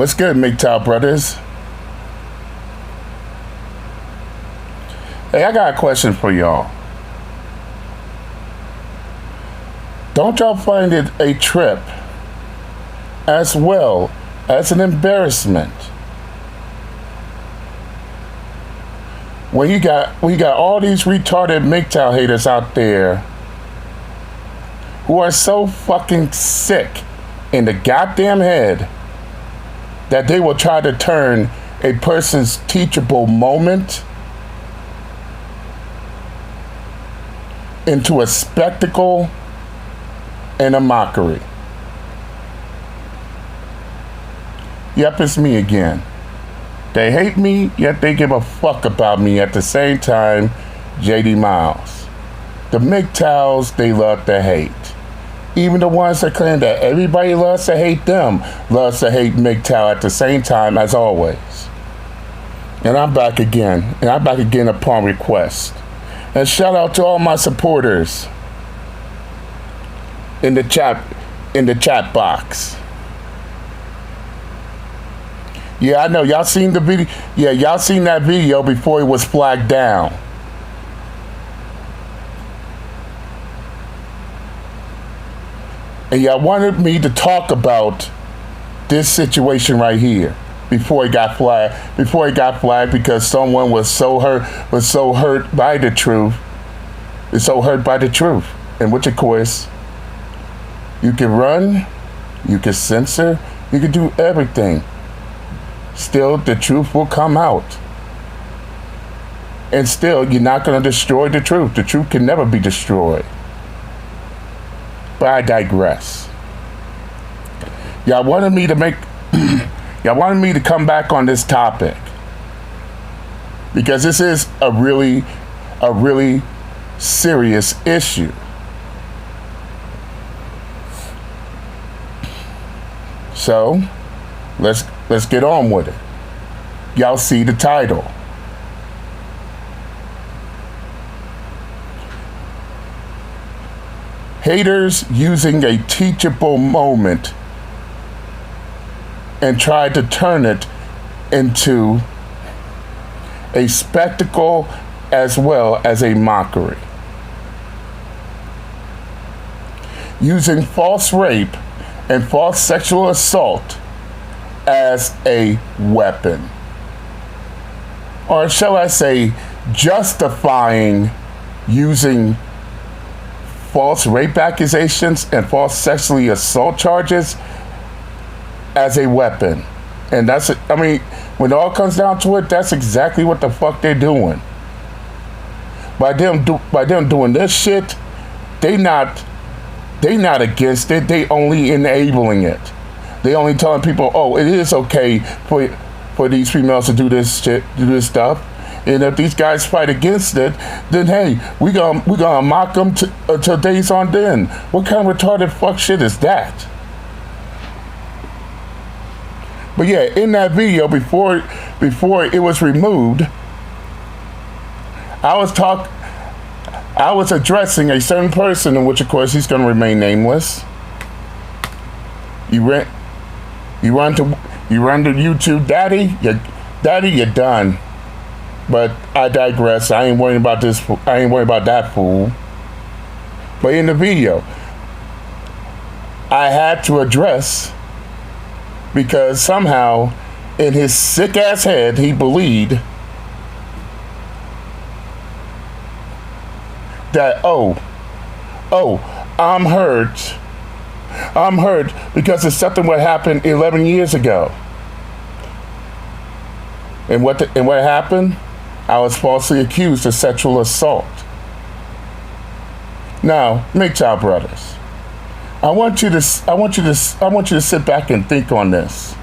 What's good, MGTOW brothers? Hey, I got a question for y'all. Don't y'all find it a trip as well as an embarrassment when you got all these retarded MGTOW haters out there who are so fucking sick in the goddamn head that they will try to turn a person's teachable moment into a spectacle and a mockery. Yep, it's me again. They hate me, yet they give a fuck about me at the same time. JD Miles. The MGTOWs, they love to hate. Even the ones that claim that everybody loves to hate them, loves to hate MGTOW at the same time, as always. And I'm back again. And I'm back again upon request. And shout out to all my supporters in the chat box. Yeah, I know. Y'all seen the video? Yeah, y'all seen that video before it was flagged down. And y'all wanted me to talk about this situation right here before it got flagged. Before it got flagged because someone was so hurt by the truth. Is so hurt by the truth. And which of course, you can run, you can censor, you can do everything. Still, the truth will come out. And still, you're not going to destroy the truth. The truth can never be destroyed. But I digress. Y'all wanted me to come back on this topic because this is a really serious issue. So, let's get on with it. Y'all see the title. Haters using a teachable moment and try to turn it into a spectacle as well as a mockery. Using false rape and false sexual assault as a weapon. Or shall I say, justifying using false rape accusations and false sexually assault charges as a weapon. And that's, I mean, when it all comes down to it, that's exactly what the fuck they're doing. By them doing this shit, they not against it, they only enabling it. They only telling people, oh, it is okay for these females to do this shit, do this stuff. And if these guys fight against it, then hey, we gonna mock them till days on end. What kind of retarded fuck shit is that? But yeah, in that video before it was removed, I was addressing a certain person, in which of course he's gonna remain nameless. You run to YouTube, daddy, you're done. But I digress. I ain't worrying about this. I ain't worried about that fool. But in the video, I had to address because somehow in his sick ass head he believed that I'm hurt because it's something what happened 11 years ago. And what happened? I was falsely accused of sexual assault. Now, MGTOW brothers, I want you to sit back and think on this.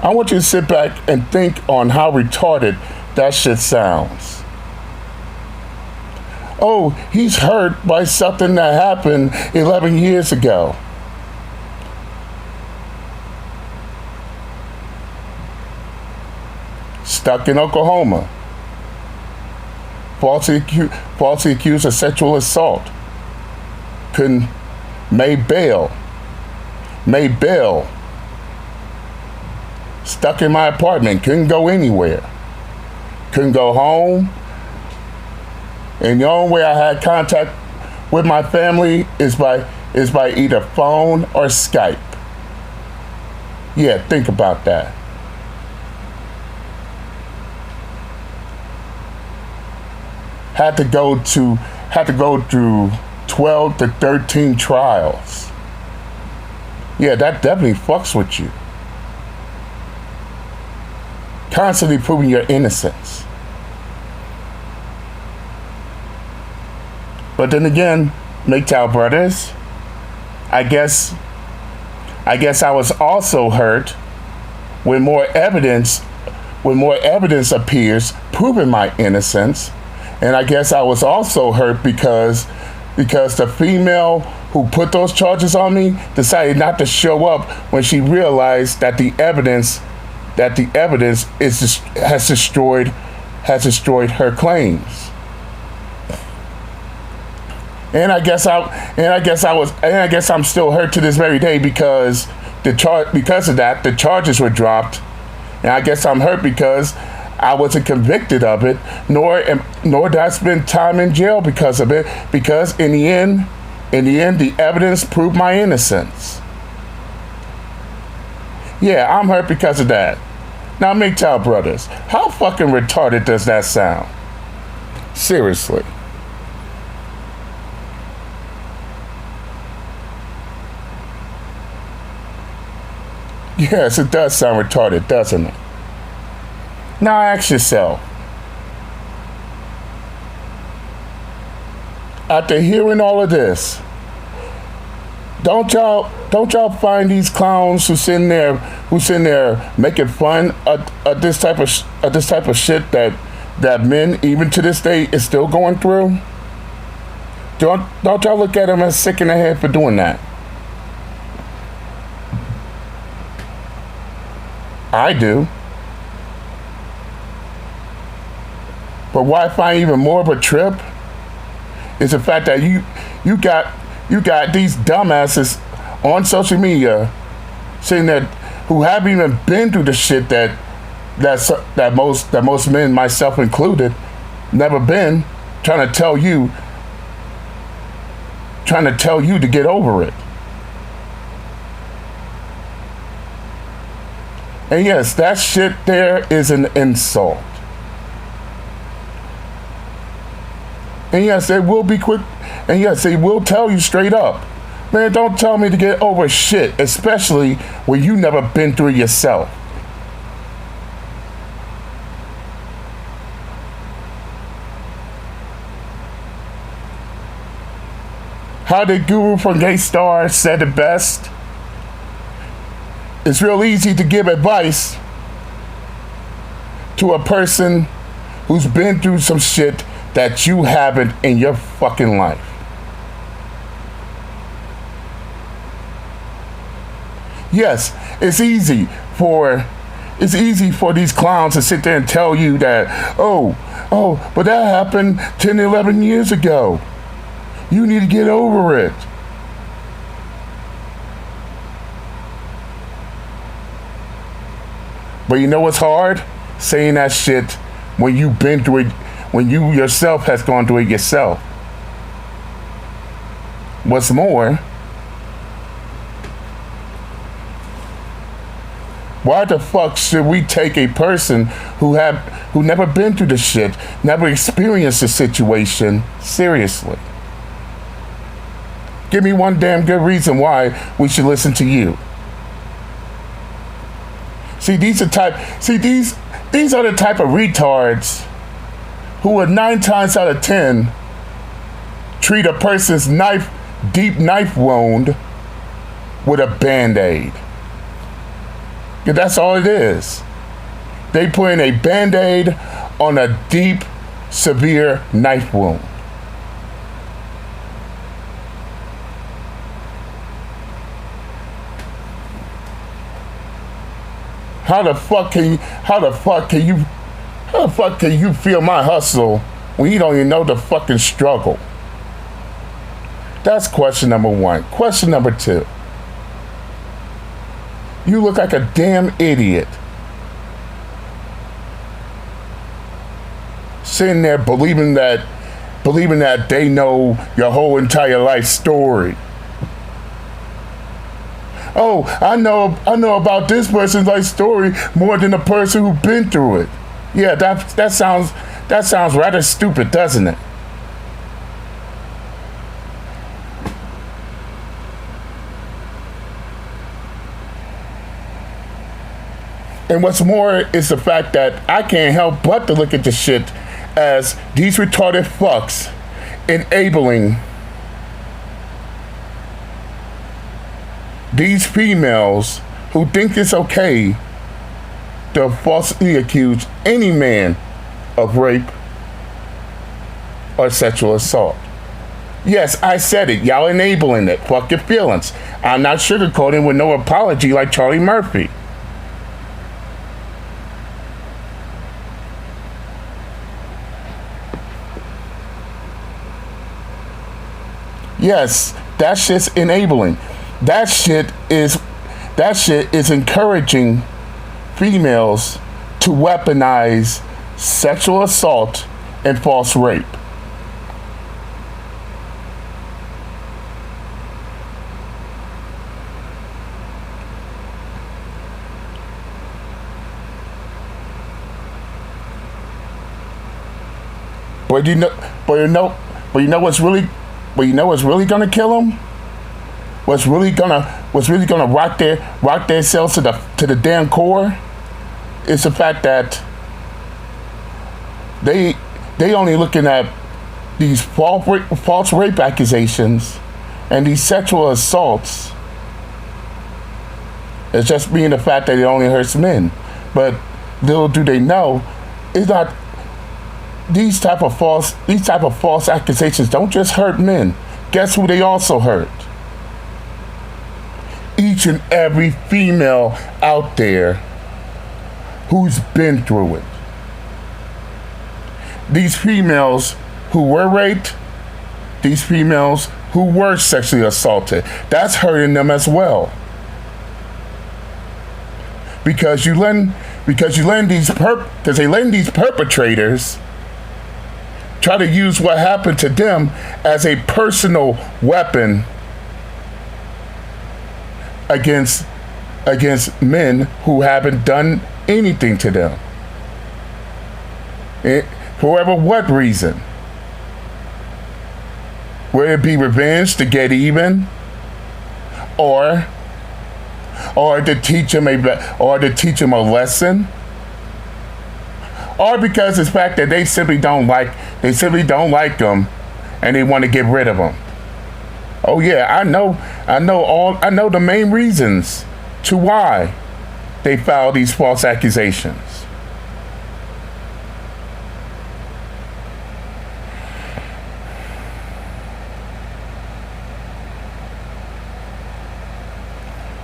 I want you to sit back and think on how retarded that shit sounds. Oh, he's hurt by something that happened 11 years ago. Stuck in Oklahoma. Falsely accused of sexual assault. Couldn't make bail. made bail. Stuck in my apartment, couldn't go anywhere. Couldn't go home. And the only way I had contact with my family is by either phone or Skype. Yeah, think about that. Had to go through 12 to 13 trials. Yeah, that definitely fucks with you. Constantly proving your innocence. But then again, MGTOW brothers, I guess I was also hurt when more evidence appears proving my innocence. And I guess I was also hurt because the female who put those charges on me decided not to show up when she realized that the evidence has destroyed her claims. And I guess I'm still hurt to this very day because of that the charges were dropped. And I guess I'm hurt because I wasn't convicted of it, nor did I spend time in jail because of it, because in the end, the evidence proved my innocence. Yeah, I'm hurt because of that. Now, MGTOW brothers, how fucking retarded does that sound? Seriously. Yes, it does sound retarded, doesn't it? Now ask yourself, after hearing all of this, don't y'all find these clowns who sitting there making fun of this type of shit that men even to this day is still going through? Don't y'all look at them as sick in the head for doing that? I do. But what I find even more of a trip is the fact that you got these dumbasses on social media saying that who haven't even been through the shit that most men, myself included, never been, trying to tell you to get over it. And yes, that shit there is an insult. And yes, they will be quick. And yes, they will tell you straight up, man, don't tell me to get over shit, especially when you never been through it yourself. How the guru from Gay Star said it best, it's real easy to give advice to a person who's been through some shit that you haven't in your fucking life. Yes, it's easy for these clowns to sit there and tell you that, but that happened 10, 11 years ago. You need to get over it. But you know what's hard? Saying that shit when you've been through it, when you yourself has gone through it yourself. What's more, why the fuck should we take a person who never been through the shit, never experienced the situation seriously? Give me one damn good reason why we should listen to you. These are the type of retards who would 9 times out of 10 treat a person's deep knife wound with a Band-Aid. Yeah, that's all it is. They put in a Band-Aid on a deep, severe knife wound. How the fuck can you feel my hustle when you don't even know the fucking struggle? That's question number 1. Question number 2. You look like a damn idiot. Sitting there believing that they know your whole entire life story. Oh, I know about this person's life story more than the person who's been through it. Yeah, that sounds rather stupid, doesn't it? And what's more is the fact that I can't help but to look at this shit as these retarded fucks enabling these females who think it's okay to falsely accuse any man of rape or sexual assault. Yes, I said it. Y'all enabling it. Fuck your feelings. I'm not sugarcoating with no apology like Charlie Murphy. Yes, that shit's enabling. That shit is encouraging females to weaponize sexual assault and false rape. But you know what's really gonna kill them? What's really gonna rock their cells to the damn core? Is the fact that they only looking at these false rape accusations and these sexual assaults as just being the fact that it only hurts men. But little do they know, it's not. These type of false accusations don't just hurt men. Guess who they also hurt? Each and every female out there who's been through it. These females who were raped, these females who were sexually assaulted, that's hurting them as well. Because they let these perpetrators try to use what happened to them as a personal weapon against men who haven't done anything to them. For whatever what reason. Whether it be revenge to get even, or to teach them a lesson, or because it's the fact that they simply don't like them and they want to get rid of them. Oh yeah, I know the main reasons to why they filed these false accusations.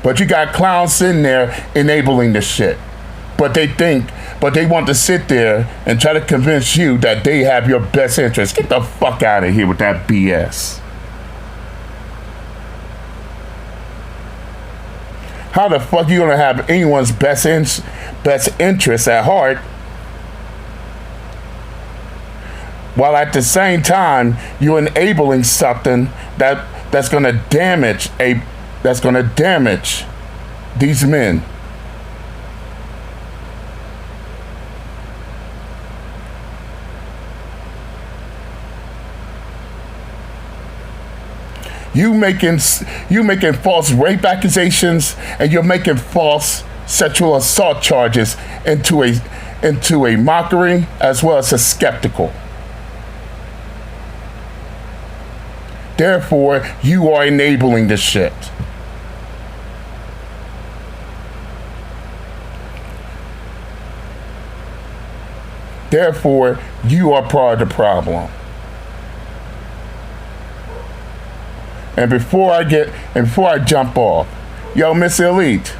But you got clowns sitting there enabling this shit. But they want to sit there and try to convince you that they have your best interest. Get the fuck out of here with that BS. How the fuck you gonna have anyone's best interest at heart while at the same time you're enabling something that's gonna damage these men? You making false rape accusations and you're making false sexual assault charges into a mockery as well as a skeptical. Therefore, you are enabling this shit. Therefore, you are part of the problem. And before I jump off, yo, Miss Elite,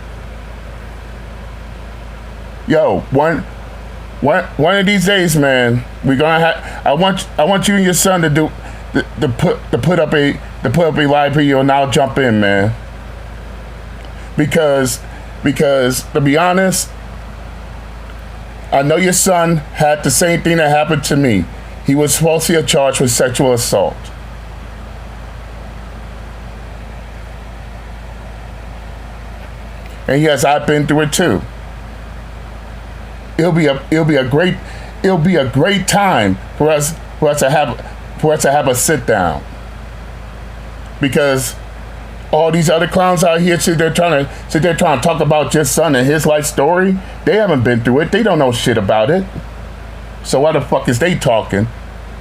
yo, one of these days, man, we're gonna have. I want you and your son to put up a live video, and I'll jump in, man, because Because to be honest, I know your son had the same thing that happened to me. He was falsely charged with sexual assault. And yes, I've been through it too. It'll be a great time for us to have a sit down. Because all these other clowns out here they're trying to talk about your son and his life story. They haven't been through it. They don't know shit about it. So why the fuck is they talking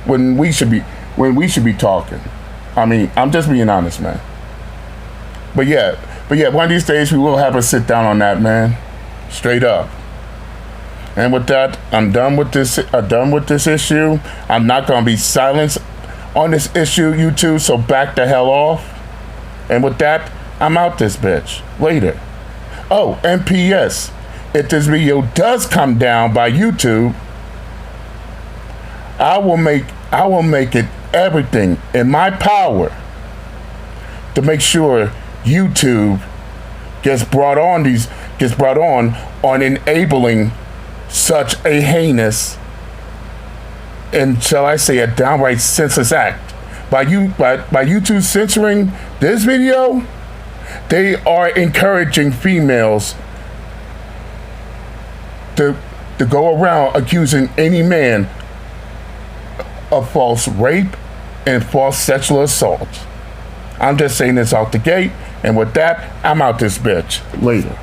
when we should be talking? I mean, I'm just being honest, man. But yeah, one of these days we will have a sit down on that, man. Straight up. And with that, I'm done with this issue. I'm not gonna be silenced on this issue, you two, so back the hell off. And with that, I'm out this bitch. Later. Oh, and P.S. If this video does come down by YouTube, I will make it everything in my power to make sure YouTube gets brought on enabling such a heinous and, shall I say, a downright senseless act. By YouTube censoring this video, they are encouraging females to go around accusing any man of false rape and false sexual assault. I'm just saying this out the gate, and with that, I'm out this bitch. Later.